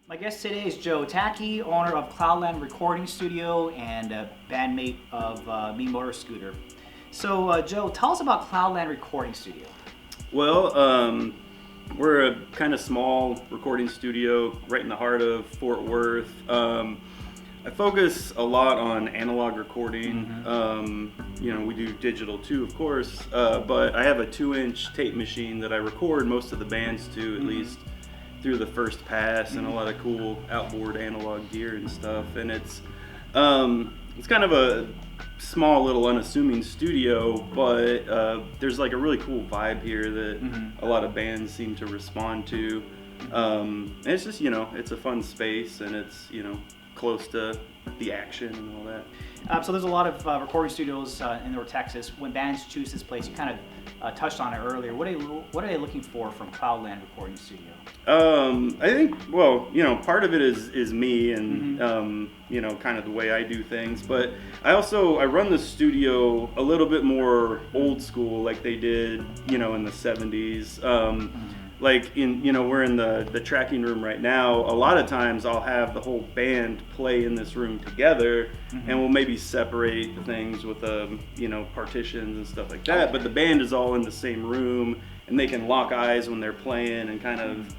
My guest today is Joe Tacke, owner of Cloudland Recording Studio and a bandmate of Me Motor Scooter. So, Joe, tell us about Cloudland Recording Studio. Well, we're a kind of small recording studio right in the heart of Fort Worth. I focus a lot on analog recording. We do digital too, of course, but I have a 2-inch tape machine that I record most of the bands to, at least through the first pass, and a lot of cool outboard analog gear and stuff. And it's kind of a small little unassuming studio, but there's like a really cool vibe here that a lot of bands seem to respond to. And it's just, it's a fun space, and it's, close to the action and all that. So there's a lot of recording studios in North Texas. When bands choose this place, you kind of touched on it earlier. What are they looking for from Cloudland Recording Studio? I think, part of it is me and, kind of the way I do things. But I run the studio a little bit more old school, like they did, in the 70s. Like we're in the tracking room right now. A lot of times I'll have the whole band play in this room together, and we'll maybe separate the things with partitions and stuff like that. But the band is all in the same room, and they can lock eyes when they're playing and kind of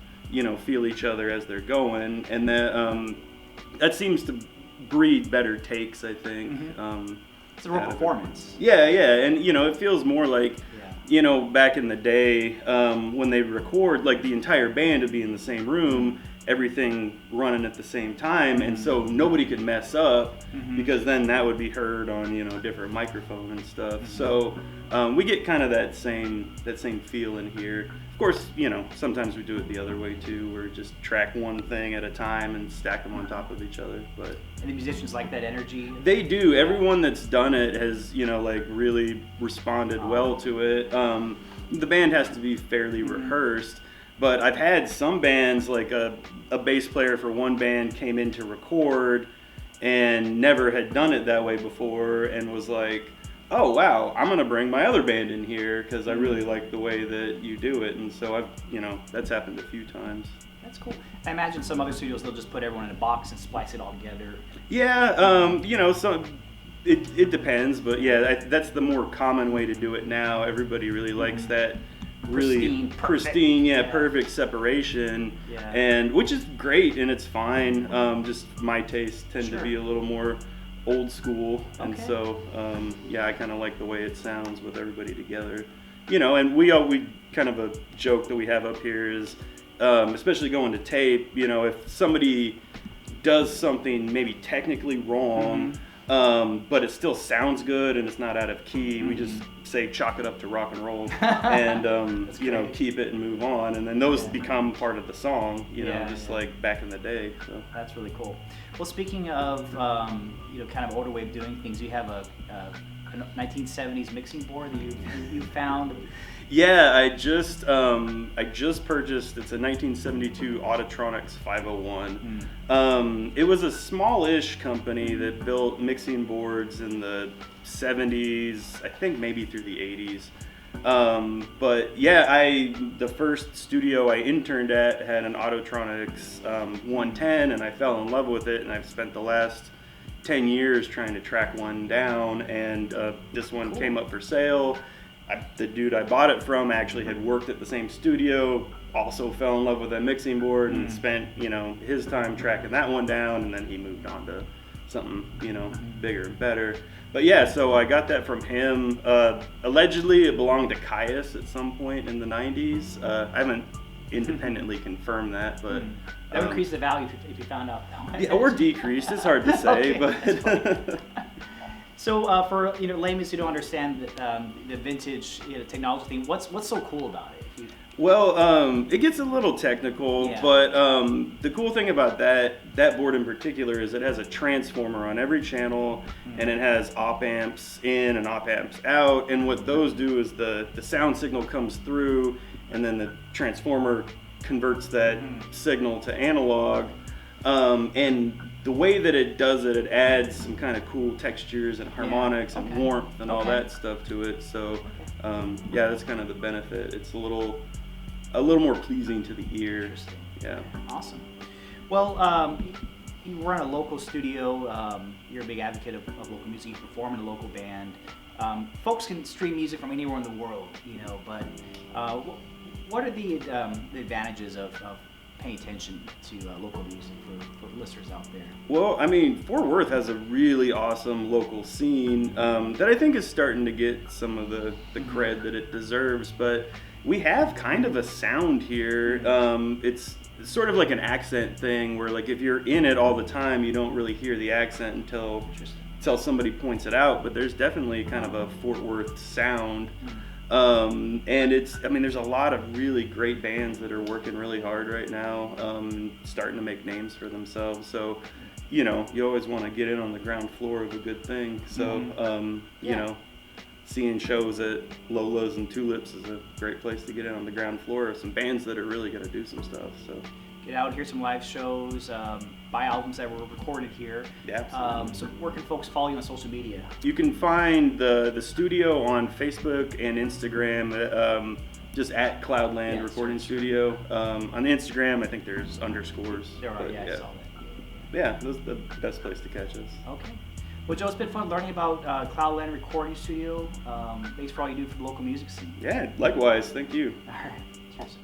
feel each other as they're going, and that seems to breed better takes, I think. It's a real performance. Yeah, and it feels more like. Back in the day, when they record, like the entire band would be in the same room, everything running at the same time, and so nobody could mess up, because then that would be heard on different microphone and stuff. So we get kind of that same feel in here. Of course, sometimes we do it the other way too, where just track one thing at a time and stack them on top of each other. But and the musicians like that energy? They do. Everyone that's done it has, really responded well to it. The band has to be fairly rehearsed, but I've had some bands, like a bass player for one band came in to record and never had done it that way before, and was like, oh wow, I'm gonna bring my other band in here because I really like the way that you do it. And so that's happened a few times. That's cool. I imagine some other studios, they'll just put everyone in a box and splice it all together. Yeah, so it depends, but yeah, that's the more common way to do it now. Everybody really likes that really pristine, perfect separation, and which is great, and it's fine. Just my tastes tend to be a little more old school, and so I kind of like the way it sounds with everybody together. And we kind of a joke that we have up here is, especially going to tape, if somebody does something maybe technically wrong, but it still sounds good and it's not out of key, we just say chalk it up to rock and roll, and keep it and move on, and then those become part of the song, just like back in the day. So that's really cool. Well, speaking of kind of older way of doing things, you have a 1970s mixing board that you found. Yeah, I just purchased. It's a 1972 Auditronics 501. It was a smallish company that built mixing boards in the 70s, I think maybe through the 80s. But yeah, the first studio I interned at had an Auditronics 110, and I fell in love with it, and I've spent the last 10 years trying to track one down, and this one came up for sale. The dude I bought it from actually had worked at the same studio, also fell in love with that mixing board, and spent his time tracking that one down, and then he moved on to something bigger and better. But yeah, so I got that from him. Allegedly it belonged to Caius at some point in the 90s. I haven't independently confirmed that, but that would increase the value if you found out. Yeah, or decreased, it's hard to say. But so for laymen who don't understand the vintage technology thing, what's so cool about it? Well, it gets a little technical, but the cool thing about that board in particular is it has a transformer on every channel, and it has op amps in and op amps out, and what those do is the sound signal comes through, and then the transformer converts that signal to analog, and the way that it does it, it adds some kind of cool textures and harmonics and warmth and all that stuff to it. So that's kind of the benefit. It's a little more pleasing to the ear. Interesting. Yeah. Awesome. Well, you run a local studio. You're a big advocate of local music. You perform in a local band. Folks can stream music from anywhere in the world, but what are the advantages of paying attention to local music for listeners out there? Well, I mean, Fort Worth has a really awesome local scene that I think is starting to get some of the cred that it deserves, but we have kind of a sound here. It's sort of like an accent thing where, like, if you're in it all the time, you don't really hear the accent until somebody points it out, but there's definitely kind of a Fort Worth sound. And there's a lot of really great bands that are working really hard right now, starting to make names for themselves. So, you always want to get in on the ground floor of a good thing. So, seeing shows at Lola's and Tulips is a great place to get in on the ground floor of some bands that are really going to do some stuff. So get out, hear some live shows, buy albums that were recorded here. Yeah. So where can folks follow you on social media? You can find the studio on Facebook and Instagram, just at Cloudland Recording Studio. On Instagram, I think there's underscores. There are, I saw that. Yeah, that's the best place to catch us. Okay. Well, Joe, it's been fun learning about Cloudland Recording Studio. Thanks for all you do for the local music scene. Yeah, likewise. Thank you. All right. Cheers.